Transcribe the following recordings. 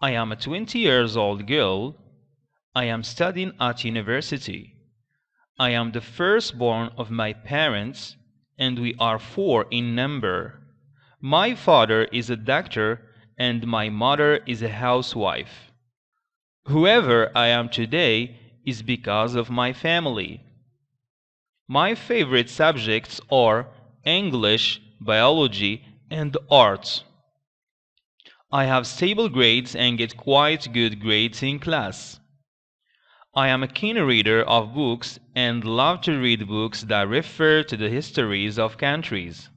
I am a 20 years old girl. I am studying at university. I am the firstborn of my parents, and we are four in number. My father is a doctor, and my mother is a housewife. Whoever I am today is because of my family. My favorite subjects are English, biology, and art. I have stable grades and get quite good grades in class. I am a keen reader of books and love to read books that refer to the histories of countries.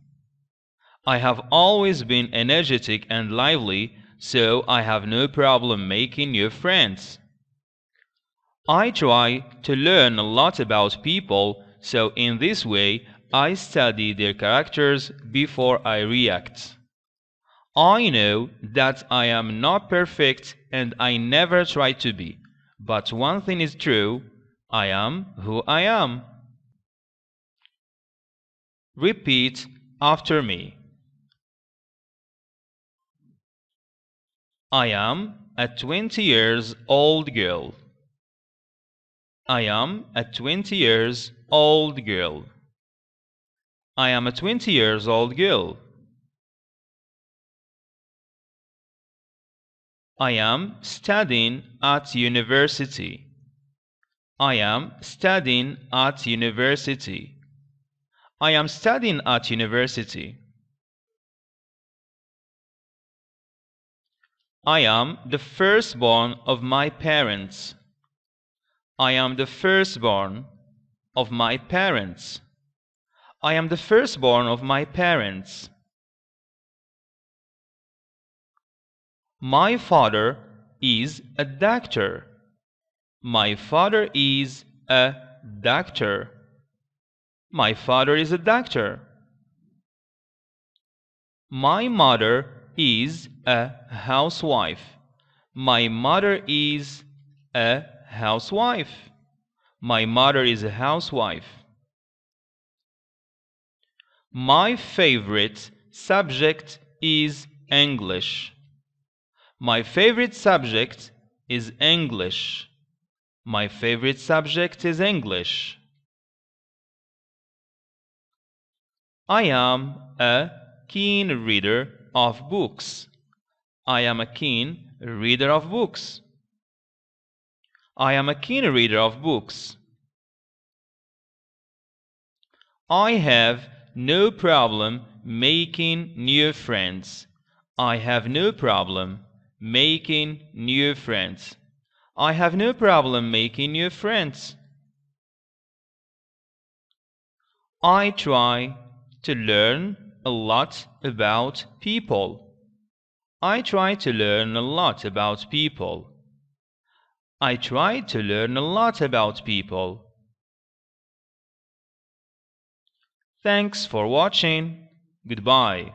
I have always been energetic and lively, so I have no problem making new friends. I try to learn a lot about people, so in this way I study their characters before I react. I know that I am not perfect and I never try to be, but one thing is true: I am who I am. Repeat after me. I am a 20 years old girl. I am a 20 years old girl. I am a 20 years old girl. I am studying at university. I am studying at university. I am studying at university. I am the firstborn of my parents. I am the firstborn of my parents. I am the firstborn of my parents. My father is a doctor. My father is a doctor. My father is a doctor. My mother is a housewife. My mother is a housewife. My mother is a housewife. My favorite subject is English. My favorite subject is English. My favorite subject is English. I am a keen reader of books. I am a keen reader of books. I am a keen reader of books. I have no problem making new friends. I have no problem making new friends. I have no problem making new friends. I try to learn a lot about people. I try to learn a lot about people. I try to learn a lot about people. Thanks for watching. Goodbye.